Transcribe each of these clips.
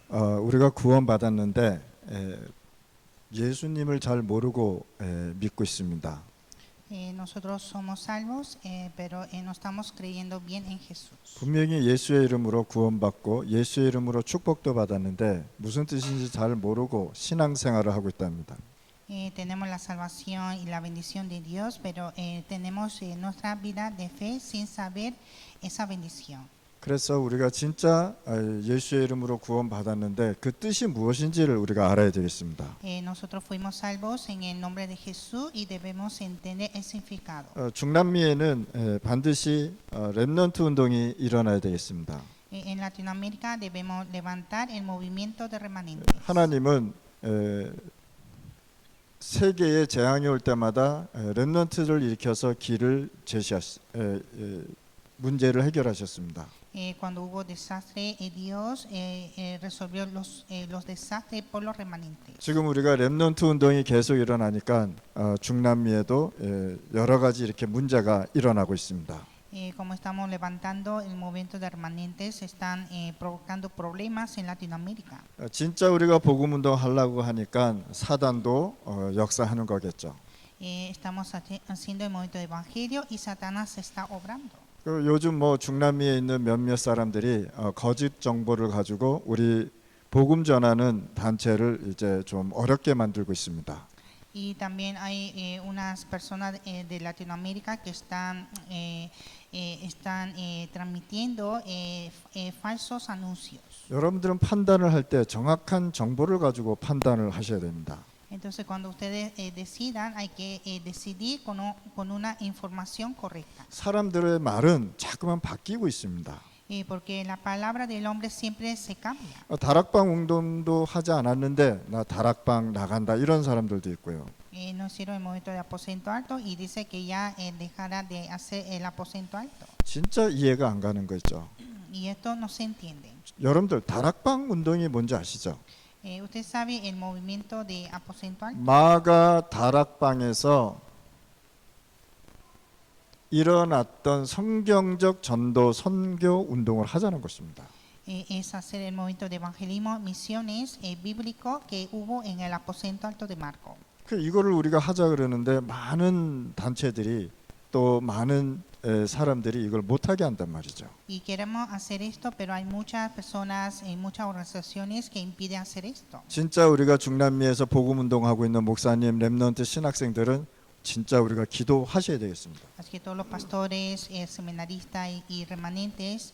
우리가 구원받았는데 예수님을 잘 모르고 믿고 있습니다. Nosotros somos salvos, pero no estamos creyendo bien en Jesús. 분명히 예수의 이름으로 구원받고 예수의 이름으로 축복도 받았는데 무슨 뜻인지 잘 모르고 신앙생활을 하고 있답니다. Tenemos la salvación y la bendición de Dios, pero tenemos nuestra vida de fe sin saber esa bendición. 그래서 우리가 진짜 예수의 이름으로 구원받았는데 그 뜻이 무엇인지를 우리가 알아야 되겠습니다. Nosotros fuimos salvos en el nombre de Jesús y debemos entender el significado. 중남미에는 반드시 렘넌트 운동이 일어나야 되겠습니다. En Latinoamérica debemos levantar el movimiento de remanentes. 하나님은 세계에 재앙이 올 때마다 렘넌트를 일으켜서 길을 문제를 해결하셨습니다. Cuando hubo desastre, Dios resolvió los desastres por los remanentes. 지금 우리가 렘넌트 운동이 계속 일어나니까 중남미에도 여러 가지 이렇게 문제가 일어나고 있습니다. Como estamos levantando el movimiento de remanentes, están provocando problemas en Latinoamérica. 진짜 우리가 복음 운동 하려고 하니까 사단도 역사하는 거겠죠. Estamos haciendo el movimiento de evangelio y Satanás está obrando. 요즘 중남미에 있는 몇몇 사람들이 거짓 정보를 가지고 우리 복음 전하는 단체를 이제 좀 어렵게 만들고 있습니다. Y también hay unas personas de Latinoamérica que están transmitiendo falsos anuncios. 여러분들은 판단을 할 때 정확한 정보를 가지고 판단을 하셔야 됩니다. Entonces, cuando ustedes decidan, hay que decidir con una información correcta. 사람들의 말은 자꾸만 바뀌고 있습니다. Porque la palabra del hombre siempre se cambia. 다락방 운동도 하지 않았는데 나 다락방 나간다 이런 사람들도 있고요. No hicieron el movimiento de aposento alto y dice que ya dejará de hacer el aposento alto. 진짜 이해가 안 가는 거죠. Y esto no se entiende. 여러분들 다락방 운동이 뭔지 아시죠? Usted sabe el movimiento de aposento alto. 마가 다락방에서 일어났던 성경적 전도 선교 운동을 하자는 것입니다. Es hacer el movimiento de evangelismo, misiones bíblico que hubo en el aposento alto de Marco. 이거를 우리가 하자 그러는데 많은 단체들이 또 많은 사람들이 이걸 못하게 한단 말이죠. Y queremos hacer esto, pero hay muchas personas y muchas organizaciones que impiden hacer esto. 진짜 우리가 중남미에서 복음 운동하고 있는 목사님, 렘넌트 신학생들은 진짜 우리가 기도하셔야 되겠습니다. Así que todos los pastores, seminaristas y remanentes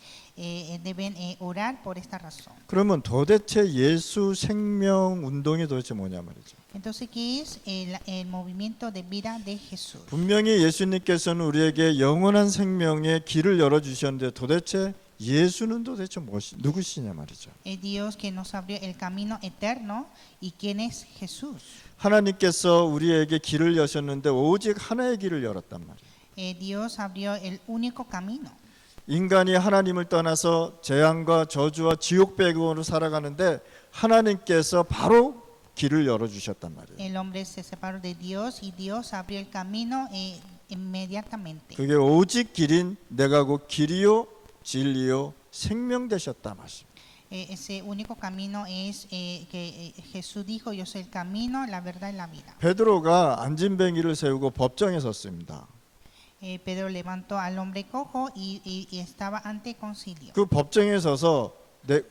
deben orar por esta razón. 그러면 도대체 예수 생명 운동이 도대체 뭐냐 말이죠. Entonces, ¿qué es el movimiento de vida de Jesús? 분명히 예수님께서는 우리에게 영원한 생명의 길을 열어 주셨는데 도대체 예수는 도대체 누구시냐 말이죠. Es Dios que nos abrió el camino eterno. ¿Y quién es Jesús? 하나님께서 우리에게 길을 여셨는데 오직 하나의 길을 열었단 말이에요. Dios abrió el único camino. 인간이 하나님을 떠나서 재앙과 저주와 지옥 배경으로 살아가는데 하나님께서 바로 길을 열어 주셨단 말이에요. El hombre se separó de Dios y Dios abrió el camino inmediatamente. 그게 오직 길인 내가 곧 길이요 진리요 생명 되셨다 말씀. Ese único camino es que Jesús dijo, yo soy el camino, la verdad y la vida. 베드로가 안진뱅이를 세우고 법정에 섰습니다. Pedro levantó al hombre cojo y estaba ante concilio. 그 법정에 서서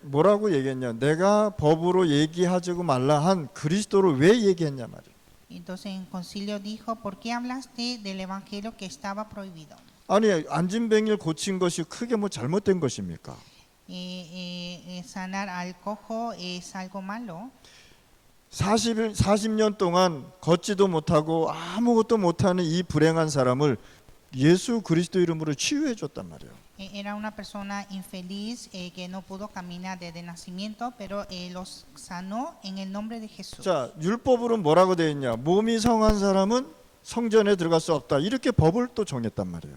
뭐라고 얘기했냐? 내가 법으로 얘기하지 말라 한 그리스도를 왜 얘기했냐 말이에요. Entonces en concilio dijo, ¿por qué hablaste del evangelio que estaba prohibido? 아니 안진뱅이를 고친 것이 크게 뭐 잘못된 것입니까? Sanar al cojo es algo malo. 40년 동안 걷지도 못하고 아무것도 못하는 이 불행한 사람을 예수 그리스도 이름으로 치유해 줬단 말이에요. Era una persona infeliz que no pudo caminar desde nacimiento, pero los sanó en el nombre de Jesús. 자, 율법으로는 뭐라고 되어 있냐? 몸이 성한 사람은 성전에 들어갈 수 없다. 이렇게 법을 또 정했단 말이에요.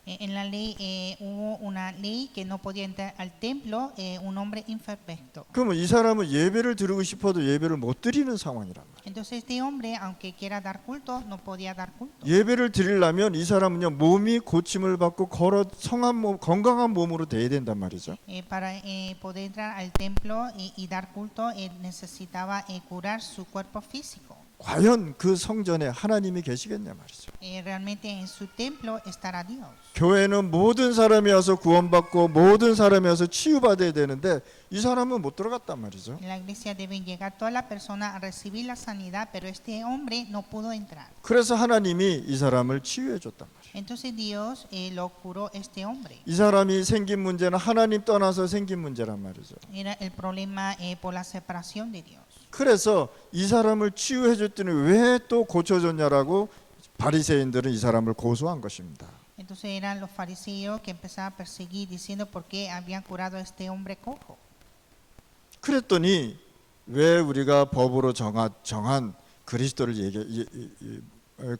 En la ley hubo una ley que no podía entrar al templo un hombre imperfecto. 그러면 이 사람은 예배를 드리고 싶어도 예배를 못 드리는 상황이란 말이에요. Entonces este hombre, aunque quiera dar culto, no podía dar culto. 예배를 드리려면 이 사람은요 몸이 고침을 받고 걸어 성한 몸, 건강한 몸으로 돼야 된단 말이죠. Para poder entrar al templo y dar culto, él necesitaba curar su cuerpo físico. 과연 그 성전에 하나님이 계시겠냐 말이죠. Realmente en su templo estará Dios. 교회는 모든 사람이 와서 구원받고 모든 사람이 와서 치유받아야 되는데 이 사람은 못 들어갔단 말이죠. En la iglesia deben llegar todas las personas a recibir la sanidad, pero este hombre no pudo entrar. 그래서 하나님이 이 사람을 치유해 줬단 말이에요. Entonces Dios lo curó este hombre. 이 사람이 생긴 문제는 하나님 떠나서 생긴 문제란 말이죠. Era el problema por la separación de Dios. 그래서 이 사람을 치유해 줬더니 왜 또 고쳐졌냐라고 바리새인들은 이 사람을 고소한 것입니다. Entonces eran los fariseos que empezaban a perseguir diciendo por qué habían curado a este hombre cojo. 그랬더니 왜 우리가 법으로 정한 그리스도를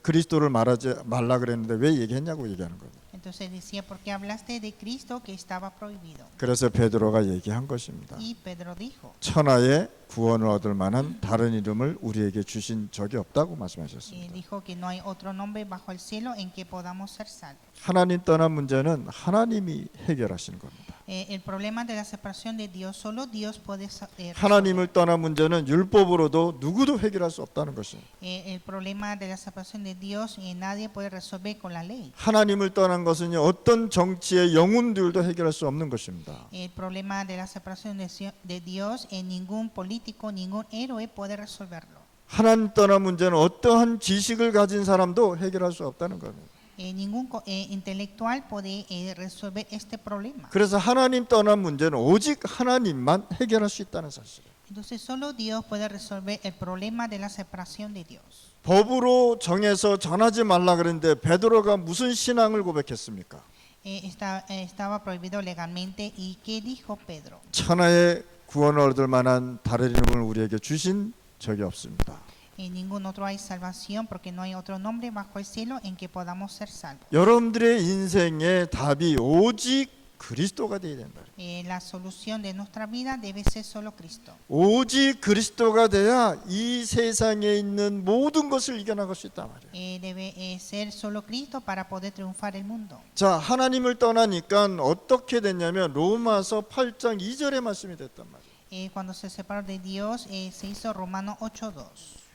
그리스도를 말하지 말라 그랬는데 왜 얘기했냐고 얘기하는 거예요. Entonces decía, ¿por qué hablaste de Cristo que estaba prohibido? 그래서 베드로가 얘기한 것입니다. Y Pedro dijo, 천하에 구원을 얻을 만한 다른 이름을 우리에게 주신 적이 없다고 말씀하셨습니다. dijo que no hay otro nombre bajo el cielo en que podamos ser salvos. 하나님 떠난 문제는 하나님이 해결하시는 겁니다. El problema de la separación de Dios, solo Dios puede 하나님을 떠난 문제는 율법으로도 누구도 해결할 수 없다는 것입니다. el problema de la separación de Dios nadie puede resolver con la ley. 하나님을 떠난 것은요 어떤 정치의 영웅들도 해결할 수 없는 것입니다. El problema de la separación de Dios ningún político, ningún héroe puede resolverlo. 하나님 떠난 문제는 어떠한 지식을 가진 사람도 해결할 수 없다는 겁니다. Ningún intelectual puede resolver este problema. 그래서 하나님 떠난 문제는 오직 하나님만 해결할 수 있다는 사실이에요. Entonces solo Dios puede resolver el problema de la separación de Dios. 법으로 정해서 전하지 말라 그랬는데 베드로가 무슨 신앙을 고백했습니까? Estaba prohibido legalmente. ¿Y qué dijo Pedro? 천하에 구원을 얻을 만한 다른 이름을 우리에게 주신 적이 없습니다. En ningún otro hay salvación porque no hay otro nombre bajo el cielo en que podamos ser salvos. 여러분들의 인생의 답이 오직 그리스도가 되어야 된다. La solución de nuestra vida debe ser solo Cristo. 오직 그리스도가 돼야 이 세상에 있는 모든 것을 이겨나갈 수 있단 말이에요. Debe ser solo Cristo para poder triunfar el mundo. 자, 하나님을 떠나니까 어떻게 됐냐면 로마서 8장 2절의 말씀이 됐단 말이에요. Cuando se separó de Dios, se hizo Romanos 8:2.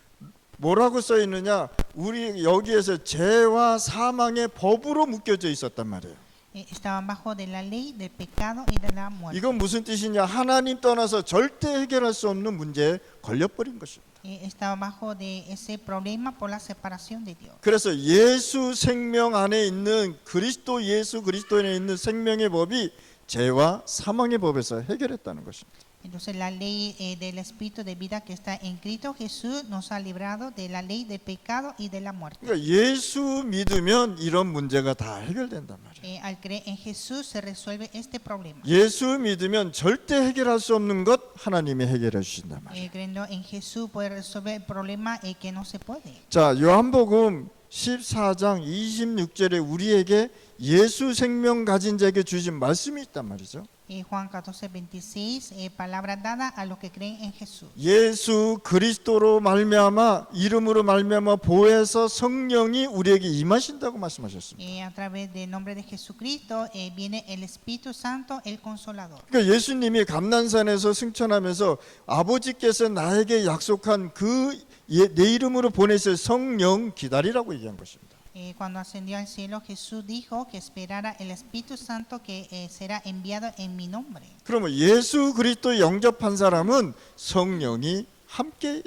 뭐라고 써 있느냐? 우리 여기에서 죄와 사망의 법으로 묶여져 있었단 말이에요. Estaban bajo de la ley del pecado y de la muerte. 이건 무슨 뜻이냐? 하나님 떠나서 절대 해결할 수 없는 문제에 걸려버린 것입니다. Estaba bajo de ese problema por la separación de Dios. 그래서 예수 생명 안에 있는 그리스도 예수 그리스도에 있는 생명의 법이 죄와 사망의 법에서 해결했다는 것입니다. Entonces la ley del Espíritu de vida que está en Cristo Jesús nos ha librado de la ley del pecado y de la muerte. 그러니까 예수 믿으면 이런 문제가 다 해결된단 말이에요. Al creer en Jesús se resuelve este problema. 예수 믿으면 절대 해결할 수 없는 것 하나님이 해결해 주신단 말이에요. Creyendo en Jesús puede resolver el problema que no se puede. 자, 요한복음 14장 26절에 우리에게 예수 생명 가진 자에게 주신 말씀이 있단 말이죠. Juan 14:26, palabra dada a los que creen en Jesús. 예수 그리스도로 말미암아 이름으로 말미암아 보혜사 성령이 우리에게 임하신다고 말씀하셨습니다. A través del nombre de Jesucristo viene el Espíritu Santo, el Consolador. 그러니까 예수님이 감난산에서 승천하면서 아버지께서 나에게 약속한 내 이름으로 보내실 성령 기다리라고 얘기한 것입니다. Cuando ascendió al cielo, Jesús dijo que esperara el Espíritu Santo que será enviado en mi nombre. 그러면 예수 그리스도 영접한 사람은 성령이 함께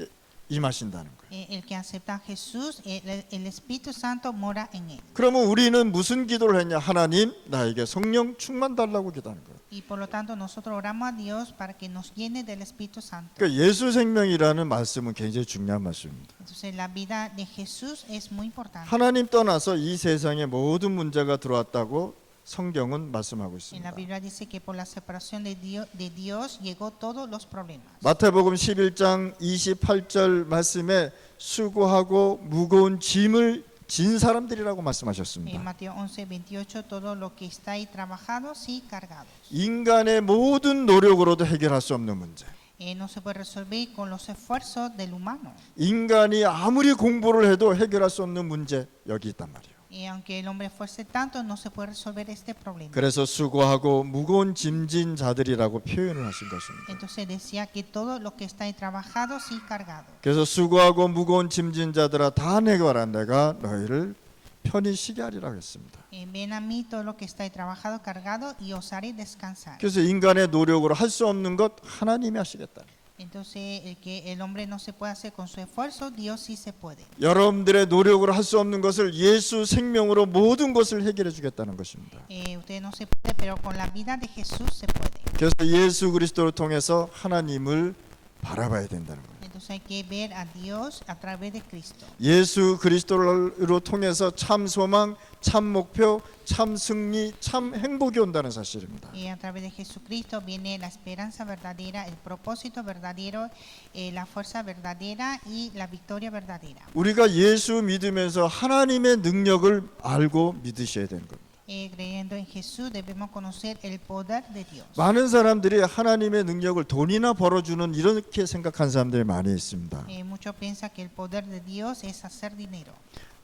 임하신다는 거예요. El que acepta a Jesús, el Espíritu Santo mora en él. 그러면 우리는 무슨 기도를 했냐? 하나님 나에게 성령 충만 달라고 기도하는 거예요. Y por lo tanto nosotros oramos a Dios para que nos llene del Espíritu Santo. 그러니까 예수 생명이라는 말씀은 굉장히 중요한 말씀입니다. Entonces la vida de Jesús es muy importante. 하나님 떠나서 이 세상에 모든 문제가 들어왔다고 성경은 말씀하고 En 있습니다. la Biblia dice que por la separación de Dios llegó todos los problemas. 마태복음 11장 28절 말씀에 수고하고 무거운 짐을 진 사람들이라고 En 말씀하셨습니다. Mateo 11:28, todo lo que está ahí trabajados y cargados. 인간의 모든 노력으로도 해결할 수 없는 문제. No se puede resolver con los esfuerzos del humano. 인간이 아무리 공부를 해도 해결할 수 없는 문제 여기 있단 말이에요. Aunque el hombre esfuerce tanto, no se puede resolver este problema. 그래서 수고하고 무거운 짐진 자들이라고 표현을 하신 것입니다. Entonces decía que todos los que estáis trabajados y cargados. 그래서 수고하고 무거운 짐진 자들아 다 내가 와라 내가 너희를 편히 쉬게 하리라 했습니다. Ven a mí todos los que estáis trabajados, cargados, y os haré descansar. 그래서 인간의 노력으로 할 수 없는 것 하나님이 하시겠다. Entonces, el que el hombre no se puede hacer con su esfuerzo, Dios sí se puede. 여러분들의 노력으로 할 수 없는 것을 예수 생명으로 모든 것을 해결해 주겠다는 것입니다. Usted no se puede, pero con la vida de Jesús se puede. 그래서 예수 그리스도를 통해서 하나님을 바라봐야 된다는 거예요. Entonces hay que ver a Dios a través de Cristo. 예수 그리스도로 통해서 참 소망, 참 목표, 참 승리, 참 행복이 온다는 사실입니다. Y a través de Jesucristo viene la esperanza verdadera, el propósito verdadero, la fuerza verdadera y la victoria verdadera. 우리가 예수 믿으면서 하나님의 능력을 알고 믿으셔야 되는 겁니다. Creyendo en Jesús debemos conocer el poder de Dios. 많은 사람들이 하나님의 능력을 돈이나 벌어주는 이렇게 생각하는 사람들이 많이 있습니다. Muchos piensan que el poder de Dios es hacer dinero.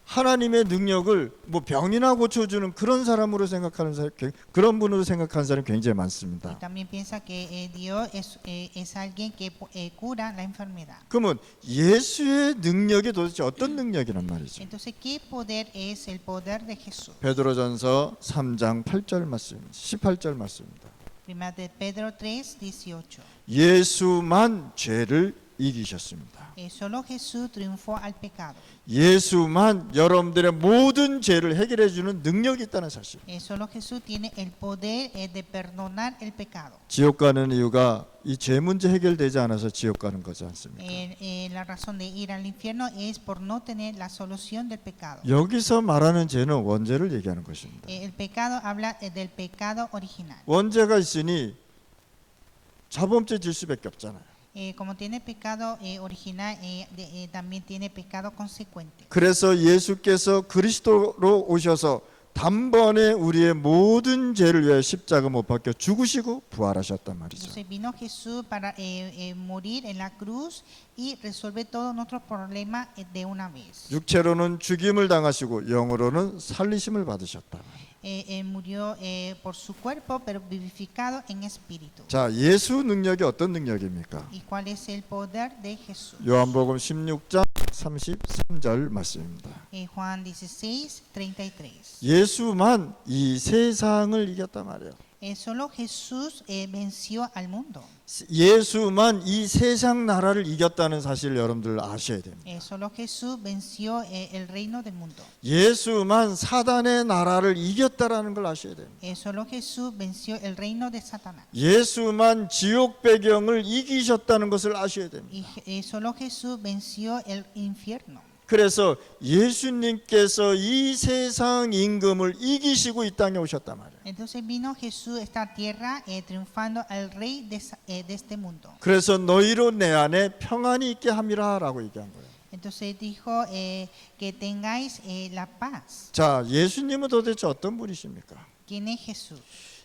하나님의 능력을 뭐 병이나 고쳐주는 그런 사람으로 생각하는 사람, 그런 분으로 생각하는 사람이 굉장히 많습니다. Y también piensa que Dios es alguien que cura la enfermedad. 그러면 예수의 능력이 도대체 어떤 능력이란 말이죠? Entonces, ¿qué poder es el poder de Jesús? 베드로전서 3장 8절 말씀, 18절 말씀입니다. Primera de Pedro 3:18. 예수만 죄를 이기셨습니다. Solo Jesús triunfó al pecado. 예수만 여러분들의 모든 죄를 해결해 주는 능력이 있다는 사실. Solo Jesús tiene el poder de perdonar el pecado. 지옥 가는 이유가 이 죄 문제 해결되지 않아서 지옥 가는 거지 않습니까? La razón de ir al infierno es por no tener la solución del pecado. 여기서 말하는 죄는 원죄를 얘기하는 것입니다. El pecado habla del pecado original. 원죄가 있으니 자범죄 질 수밖에 없잖아요. Como tiene pecado original, también tiene pecado consecuente. 그래서 예수께서 그리스도로 오셔서 단번에 우리의 모든 죄를 위하여 십자가 못 박혀 죽으시고 부활하셨단 말이죠. Entonces vino Jesús para morir en la cruz y resolver todos nuestros problemas de una vez. 육체로는 죽임을 당하시고 영으로는 살리심을 받으셨다. Murió por su cuerpo, pero vivificado en espíritu. 자, 예수 능력이 어떤 능력입니까? ¿Y cuál es el poder de Jesús? 요한복음 16장 33절 말씀입니다. Juan 16:33. 예수만 이 세상을 이겼단 말이에요. Solo Jesús venció al mundo. 예수만 이 세상 나라를 이겼다는 사실을 여러분들 아셔야 됩니다. Solo Jesús venció el reino del mundo. 예수만 사단의 나라를 이겼다라는 걸 아셔야 됩니다. Solo Jesús venció el reino de Satanás. 예수만 지옥 배경을 이기셨다는 것을 아셔야 됩니다. Y solo Jesús venció el infierno. 그래서 예수님께서 이 세상 임금을 이기시고 이 땅에 오셨단 말이에요. Entonces vino Jesús a esta tierra triunfando al rey de este mundo. 그래서 너희로 내 안에 평안이 있게 함이라라고 얘기한 거예요. Entonces dijo que tengáis la paz. 자, 예수님은 도대체 어떤 분이십니까? ¿Quién es Jesús?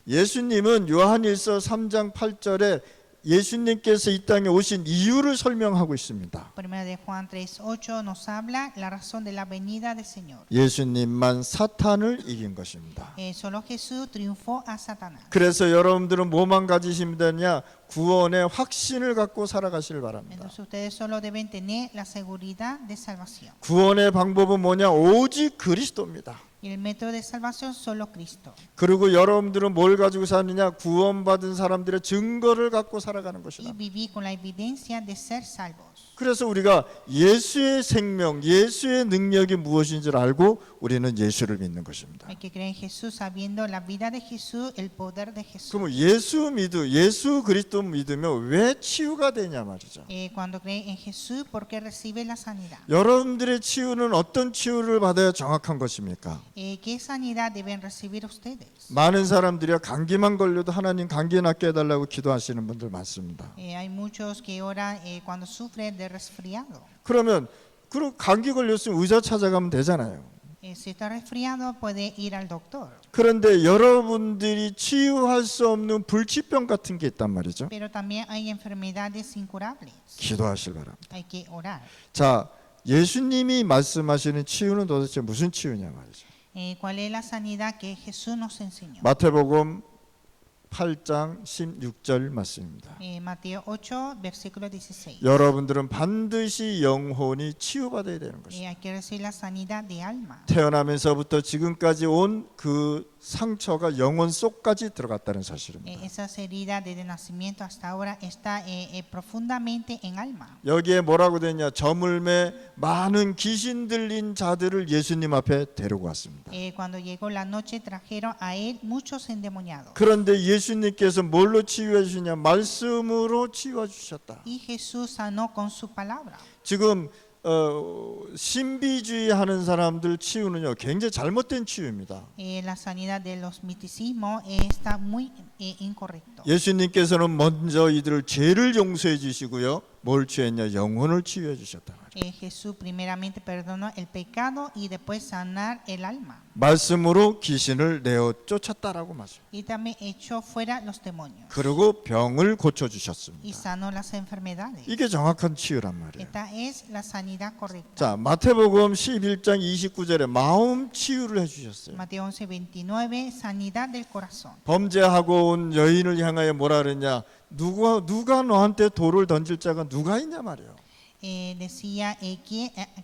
예수님은 요한일서 3장 8절에 예수님께서 이 땅에 오신 이유를 설명하고 있습니다. Primera de Juan 3:8 nos habla la razón de la venida del Señor. 예수님만 사탄을 이긴 것입니다. Solo Jesús triunfó a Satanás. 그래서 여러분들은 뭐만 가지시면 되냐? 구원의 확신을 갖고 살아가시길 바랍니다. Entonces ustedes solo deben tener la seguridad de salvación. 구원의 방법은 뭐냐? 오직 그리스도입니다. Y el método de salvación solo Cristo. 그리고 여러분들은 뭘 가지고 사느냐? 구원받은 사람들의 증거를 갖고 살아가는 Y 것이다. vivir con la evidencia de ser salvos. 그래서 우리가 예수의 생명, 예수의 능력이 무엇인지를 알고 우리는 예수를 믿는 것입니다. Hay que creer en Jesús sabiendo la vida de Jesús, el poder de Jesús. 그럼 예수 그리스도 믿으면 왜 치유가 되냐 말이죠. Cuando creen en Jesús, ¿por qué recibe la sanidad? 여러분들의 치유는 어떤 치유를 받아야 정확한 것입니까? ¿Qué sanidad deben recibir ustedes? 많은 사람들이 감기만 걸려도 하나님 감기 낫게 해달라고 기도하시는 분들 많습니다. Hay muchos que oran cuando sufren de resfriado. 그러면 감기 걸렸으면 의사 찾아가면 되잖아요. Si está resfriado puede ir al doctor, 그런데 여러분들이 치유할 수 없는 불치병 같은 게 있단 말이죠. pero también hay enfermedades incurables. 기도하실 바랍니다. Hay que orar. 자, 예수님이 말씀하시는 치유는 도대체 무슨 치유냐 말이죠. ¿Cuál es la sanidad que Jesús nos enseñó? 마태복음 8장 16절 말씀입니다. Mateo 8, versículo 16. 여러분들은 반드시 영혼이 치유받아야 되는 것입니다. Hay que recibir la sanidad de alma. 태어나면서부터 지금까지 온 그 상처가 영혼 속까지 들어갔다는 사실입니다. Esas heridas desde nacimiento hasta ahora está profundamente en alma. 여기에 뭐라고 되냐? 저물매 많은 귀신 들린 자들을 예수님 앞에 데리고 왔습니다. Cuando llegó la noche trajeron a él muchos endemoniados. 그런데 예수님께서 뭘로 치유해 주시냐? 말씀으로 치유해 주셨다. Y Jesús sanó con su palabra. 지금 신비주의 하는 사람들 치유는요 굉장히 잘못된 치유입니다. La sanidad de los misticismos está muy incorrecto. 예수님께서는 먼저 이들을 죄를 용서해 주시고요. 뭘 치유했냐? 영혼을 치유해 주셨다 말이에요. Jesús primeramente perdonó el pecado y después sanar el alma. 말씀으로 귀신을 내어 쫓았다라고 말씀. Y también echó fuera los demonios. 그리고 병을 고쳐 Y 주셨습니다. sanó las enfermedades. 이게 정확한 치유란 말이에요. Esta es la sanidad correcta. 자, 마태복음 11장 29절에 마음 치유를 해 주셨어요. Mateo 11:29, sanidad del corazón. 범죄하고 온 여인을 향하여 뭐라 그랬냐? 누가 너한테 돌을 던질 자가 누가 있냐 말이에요. Decía,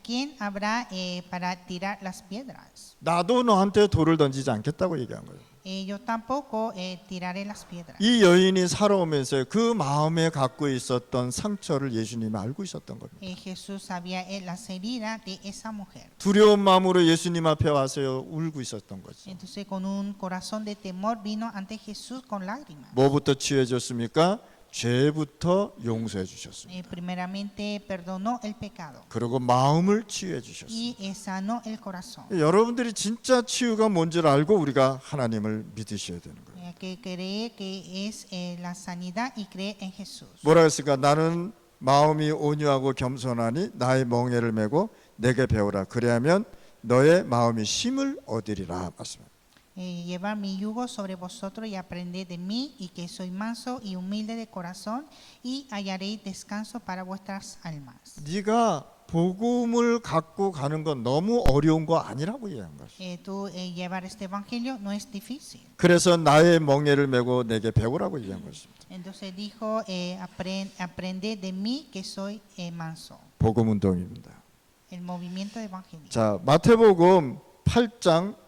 ¿quién habrá para tirar las piedras? 나도 너한테 돌을 던지지 않겠다고 얘기한 거예요. Yo tampoco tiraré las piedras. 이 여인이 살아오면서 그 마음에 갖고 있었던 상처를 예수님이 알고 있었던 겁니다. Jesús sabía las heridas de esa mujer. 두려운 마음으로 예수님 앞에 와서 울고 있었던 거죠. Entonces con un corazón de temor vino ante Jesús con lágrimas. 뭐부터 치유해 줬습니까? 죄부터 용서해 주셨습니다. Primeramente perdonó el pecado 그리고 마음을 치유해 주셨습니다. y sanó el corazón. 여러분들이 진짜 치유가 뭔지를 알고 우리가 하나님을 믿으셔야 되는 거예요. Hay que creer que es la sanidad y creer en Jesús. 뭐라 했을까? 나는 마음이 온유하고 겸손하니 나의 멍에를 메고 내게 배우라. 그래야면 너의 마음이 쉼을 얻으리라 말씀합니다. Llevar mi yugo sobre vosotros y aprended de mí, y que soy manso y humilde de corazón, y hallaréis descanso para vuestras almas. 네가 복음을 갖고 가는 건 너무 어려운 거 아니라고 얘기한 거예요. Tú llevar este evangelio no es difícil. 그래서 나의 멍에를 메고 내게 배우라고 얘기한 것입니다. Entonces dijo, aprended de mí, que soy manso. 복음 운동입니다. El movimiento de evangelio. 자, 마태복음 8장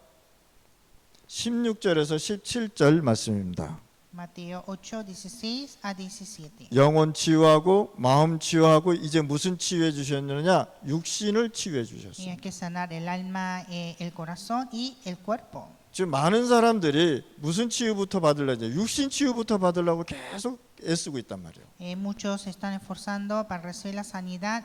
16절에서 17절 말씀입니다. Mateo 8, 16 a 17. 영혼 치유하고 마음 치유하고 이제 무슨 치유해 주셨느냐? 육신을 치유해 Y 주셨어요. hay que sanar el alma, el corazón y el cuerpo. 지금 많은 사람들이 무슨 치유부터 받으려고 육신 치유부터 받으려고 계속 애쓰고 있단 말이에요. Muchos se están esforzando para recibir la sanidad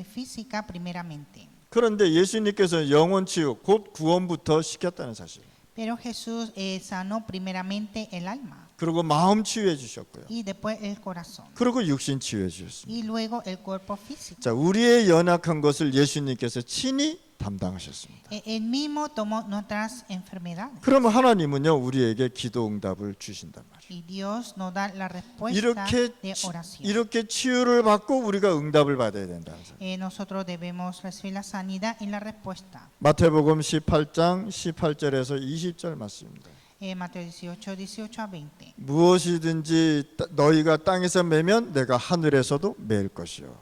física primeramente. 그런데 예수님께서 영혼 치유 곧 구원부터 시켰다는 사실. Pero Jesús sanó primeramente el alma 그리고 마음 치유해 주셨고요. y después el corazón 그리고 육신 치유해 주셨습니다. y luego el cuerpo físico. 자, 우리의 연약한 것을 예수님께서 친히 담당하셨습니다. Él mismo tomó nuestras enfermedades. 그러면 하나님은요 우리에게 기도 응답을 주신단 말이에요. Y Dios nos da la respuesta 이렇게 de oración. 이렇게 치유를 받고 우리가 응답을 받아야 된다는 사실. Nosotros debemos recibir la sanidad y la respuesta. 마태복음 18장 18절에서 20절 말씀입니다. Mateo 18, 18 a 20. 무엇이든지 너희가 땅에서 매면 내가 하늘에서도 매일 것이요.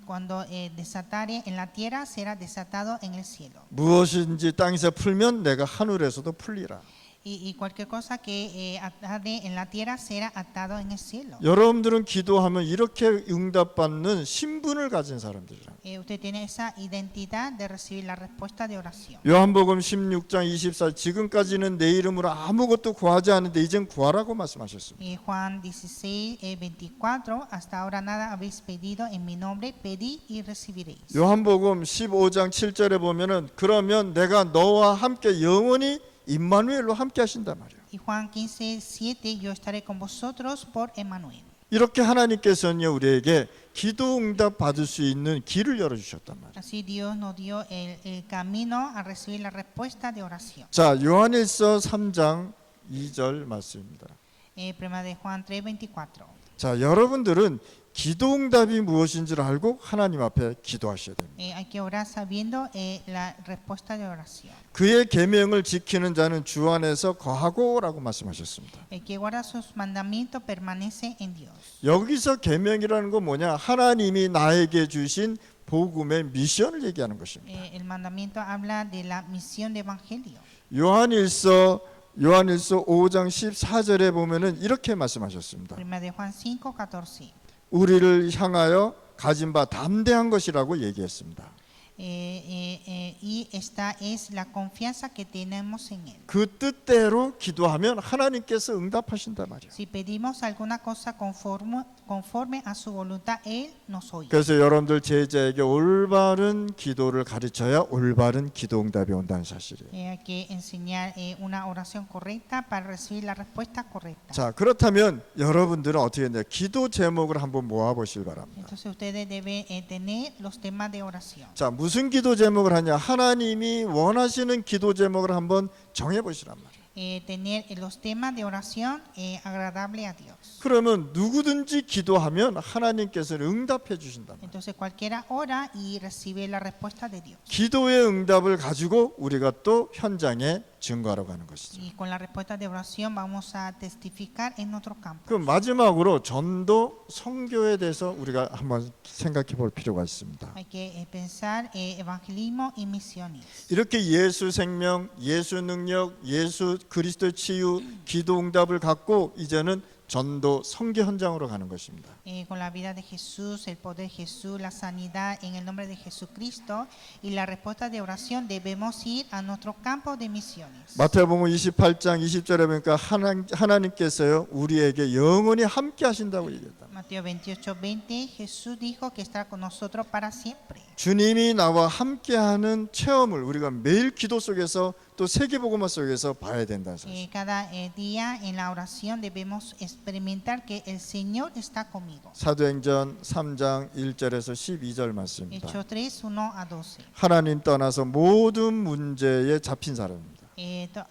Cuando desatare en la tierra será desatado en el cielo. 무엇인지 땅에서 풀면 내가 하늘에서도 풀리라. Y cualquier cosa que atade en la tierra será atado en el cielo. 여러분들은 기도하면 이렇게 응답받는 신분을 가진 사람들이라. Usted tiene esa identidad de recibir la respuesta de oración. 요한복음 16장 24 지금까지는 내 이름으로 아무것도 구하지 않는데 이젠 구하라고 말씀하셨습니다. Juan 16, 24, hasta ahora nada habéis pedido en mi nombre, pedid y recibiréis. 요한복음 15장 7절에 보면은 그러면 내가 너와 함께 영원히 임마누엘로 함께 하신단 말이에요. Y Juan 15, 7, yo estaré con vosotros por Emmanuel. 이렇게 하나님께서는 우리에게 기도 응답 받을 수 있는 길을 열어 주셨단 말이에요. Así Dios nos dio el camino a recibir la respuesta de oración. 자, 요한일서 3장 2절 말씀입니다. Primera de Juan 3:24. 자, 여러분들은 기도 응답이 무엇인지를 알고 하나님 앞에 기도하셔야 됩니다. Hay que orar sabiendo la respuesta de oración. 그의 계명을 지키는 자는 주 안에서 거하고라고 말씀하셨습니다. El que guarda sus mandamientos permanece en Dios. 여기서 계명이라는 건 뭐냐? 하나님이 나에게 주신 복음의 미션을 얘기하는 것입니다. El mandamiento habla de la misión de evangelio. 요한일서 5장 14절에 보면은 이렇게 말씀하셨습니다. Primera de Juan 5:14. 우리를 향하여 가진 바 담대한 것이라고 얘기했습니다. Y esta es la confianza que tenemos en Él. 그 뜻대로 기도하면 하나님께서 응답하신단 말이에요. Si pedimos alguna cosa conforme a su voluntad, Él nos oye. 그래서 여러분들 제자에게 올바른 기도를 가르쳐야 올바른 기도 응답이 온다는 사실이에요. Hay que enseñar una oración correcta para recibir la respuesta correcta. 자, 그렇다면 여러분들은 어떻게 했나요? 기도 제목을 한번 모아 보실 바랍니다. Entonces ustedes deben tener los temas de oración. 자, 무슨 기도 제목을 하냐? 하나님이 원하시는 기도 제목을 한번 정해 보시란 말이에요. Tener los temas de oración agradable a Dios. 그러면 누구든지 기도하면 하나님께서는 응답해 주신단 말이에요. Entonces cualquiera ora y recibe la respuesta de Dios. 기도의 응답을 가지고 우리가 또 현장에 증거하러 가는 것이죠. Y con la respuesta de oración vamos a testificar en otro campo. 그럼 마지막으로 전도 선교에 대해서 우리가 한번 생각해 볼 필요가 있습니다. Hay que pensar evangelismo y misiones. 이렇게 예수 생명, 예수 능력, 예수 그리스도의 치유, 기도 응답을 갖고 이제는 전도 선교 현장으로 가는 것입니다. Con la vida de Jesús, el poder de Jesús, la sanidad en el nombre de Jesucristo y la respuesta de oración debemos ir a nuestro campo de misiones. 마태복음 28장 20절에 보니까 하나님께서요 우리에게 영원히 함께 하신다고 얘기했다. Mateo 28:20 Jesús dijo que estará con nosotros para siempre. 주님이 나와 함께하는 체험을 우리가 매일 기도 속에서 또 세계복음화 속에서 봐야 된다는 사실. Cada día en la oración debemos experimentar que el Señor está conmigo. 사도행전 3장 1절에서 12절 말씀입니다. Hechos 3:1-12. 하나님 떠나서 모든 문제에 잡힌 사람입니다.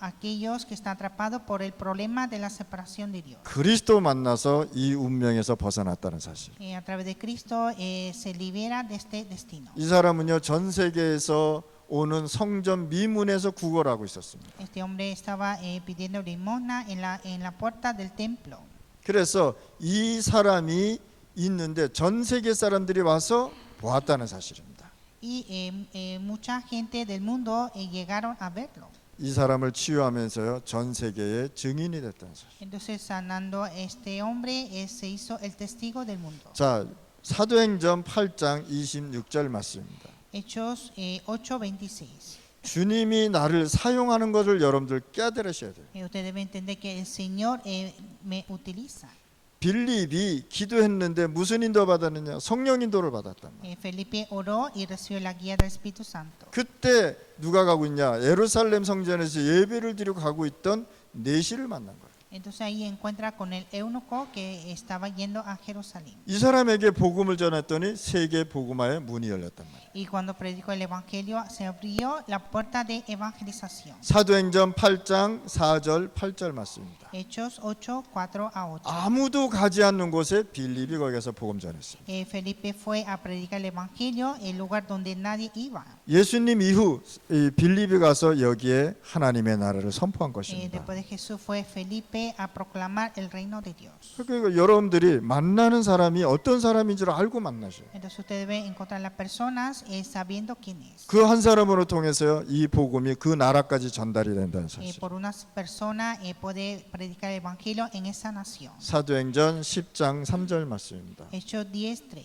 Aquellos que están atrapados por el problema de la separación de Dios. 그리스도 만나서 이 운명에서 벗어났다는 사실. A través de Cristo se libera de este destino. 이 사람은요 전 세계에서 오는 성전 미문에서 구걸하고 있었습니다. Este hombre estaba pidiendo limosna en la puerta del templo. 그래서 이 사람이 있는데 전 세계 사람들이 와서 보았다는 사실입니다. Y mucha gente del mundo llegaron a verlo. 이 사람을 치유하면서요 전 세계의 증인이 됐다는 사실. Entonces sanando este hombre se hizo el testigo del mundo. 자, 사도행전 8장 26절 말씀입니다. Hechos 8:26. 주님이 나를 사용하는 것을 여러분들 깨달으셔야 돼요. Usted debe entender que el Señor me utiliza. 빌립이 기도했는데 무슨 인도 받았느냐? 성령 인도를 받았단 말이에요. Felipe oró y recibió la guía del Espíritu Santo. 그때 누가 가고 있냐? 예루살렘 성전에서 예배를 드리고 가고 있던 내시를 만난 거예요. Entonces ahí encuentra con el eunuco que estaba yendo a Jerusalén. 이 사람에게 복음을 전했더니 세계 복음화의 문이 열렸단 말이에요. Y cuando predicó el evangelio se abrió la puerta de evangelización. 사도행전 8장 4절 8절 말씀입니다. Hechos 8:4-8. 아무도 가지 않는 곳에 빌립이 거기서 복음 전했어요. Felipe fue a predicar el evangelio en el lugar donde nadie iba. 예수님 이후 이 빌립이 가서 여기에 하나님의 나라를 선포한 것입니다. Después de Jesús fue Felipe a proclamar el reino de Dios. 그러니까 여러분들이 만나는 사람이 어떤 사람인 줄 알고 만나셔요. Entonces usted debe encontrar las personas sabiendo quién es. 그 한 사람으로 통해서요 이 복음이 그 나라까지 전달이 된다는 사실. Por una persona puede predicar el evangelio en esa nación. 사도행전 10장 3절 말씀입니다. Hechos 10:3.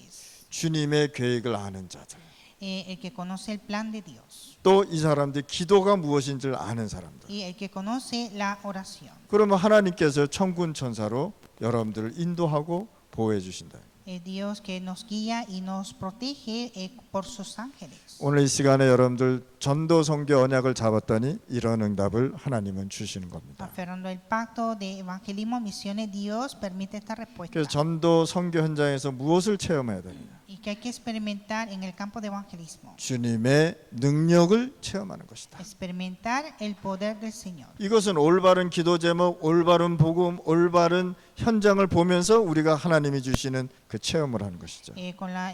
주님의 계획을 아는 자들. El que conoce el plan de Dios. 또 이 사람들이 기도가 무엇인지를 아는 사람들. Y el que conoce la oración. 그러면 하나님께서 천군 천사로 여러분들을 인도하고 보호해 주신다. Dios que nos guía y nos protege por sus ángeles. 오늘 이 시간에 여러분들 전도 선교 언약을 잡았더니 이런 응답을 하나님은 주시는 겁니다. Aferrando el pacto de evangelismo, misiones, Dios permite esta respuesta. 그래서 전도 선교 현장에서 무엇을 체험해야 되느냐? Y que hay que experimentar en el campo de evangelismo. 주님의 능력을 체험하는 것이다. Experimentar el poder del Señor. 이것은 올바른 기도 제목, 올바른 복음, 올바른 현장을 보면서 우리가 하나님이 주시는 그 체험을 하는 것이죠. Con la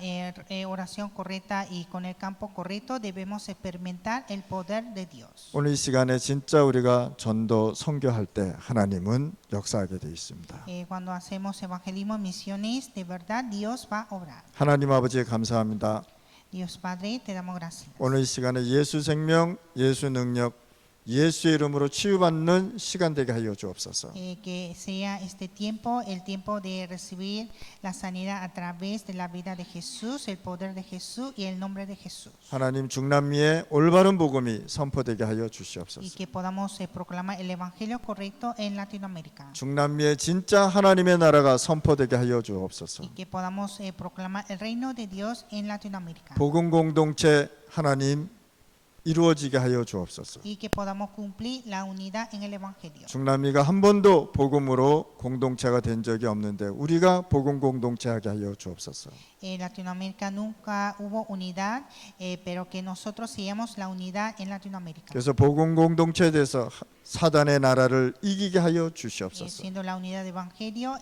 oración correcta y con el campo correcto debemos experimentar el poder de Dios. 오늘 이 시간에 진짜 우리가 전도 선교할 때 하나님은 역사하게 되어 있습니다. Cuando hacemos evangelismo, misiones, de verdad Dios va a obrar. 하나님 아버지 감사합니다. Dios Padre, te damos gracias. 오늘 이 시간에 예수 생명, 예수 능력, 예수의 이름으로 치유받는 시간 되게 하여 주옵소서. Que sea este tiempo el tiempo de recibir la sanidad a través de la vida de Jesús, el poder de Jesús y el nombre de Jesús. 하나님 중남미의 올바른 복음이 선포되게 하여 Y 주시옵소서. que podamos proclamar el evangelio correcto en Latinoamérica. 중남미의 진짜 하나님의 나라가 선포되게 하여 주옵소서. Y que podamos proclamar el reino de Dios en Latinoamérica. 복음 공동체 하나님 이루어지게 하여 주옵소서. Y que podamos cumplir la unidad en el evangelio. 중남미가 한 번도 복음으로 공동체가 된 적이 없는데 우리가 복음 공동체하게 하여 주옵소서. En Latinoamérica nunca hubo unidad, pero que nosotros sigamos la unidad en Latinoamérica. 그래서 복음 공동체에 대해서 사단의 나라를 이기게 하여 주시옵소서. Siendo la unidad de evangelio,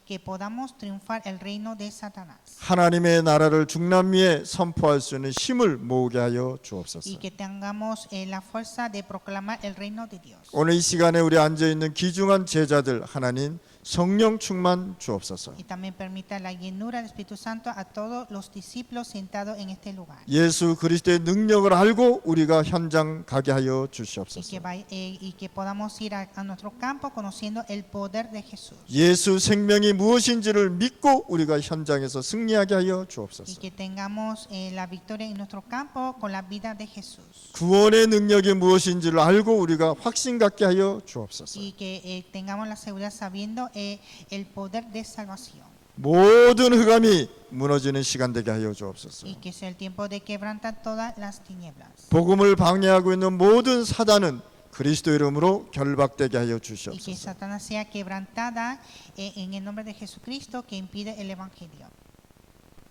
que podamos triunfar el reino de Satanás. 하나님의 나라를 중남미에 선포할 수 있는 힘을 모으게 하여 주옵소서. Y que tengamos la fuerza de proclamar el reino de Dios. 오늘 이 시간에 우리 앉아 있는 귀중한 제자들 하나님 성령 충만 주옵소서. Y también permita la llenura del Espíritu Santo a todos los discípulos sentados en este lugar. 예수 그리스도의 능력을 알고 우리가 현장 가게 하여 주시옵소서. Y que podamos ir a nuestro campo conociendo el poder de Jesús. 예수 생명이 무엇인지를 믿고 우리가 현장에서 승리하게 하여 Y 주옵소서. que tengamos la victoria en nuestro campo con la vida de Jesús. 구원의 능력이 무엇인지를 알고 우리가 확신 갖게 하여 주옵소서. Y que tengamos la seguridad sabiendo el poder de salvación. 모든 흑암이 무너지는 시간 되게 하여 주옵소서. Y que sea el tiempo de quebrantar todas las tinieblas. 복음을 방해하고 있는 모든 사단은 그리스도 이름으로 결박되게 하여 Y que 주시옵소서. Satanás sea quebrantada en el nombre de Jesucristo que impide el evangelio.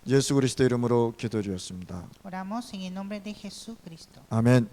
예수 그리스도 이름으로 기도드렸습니다. Oramos en el nombre de Jesucristo. 아멘.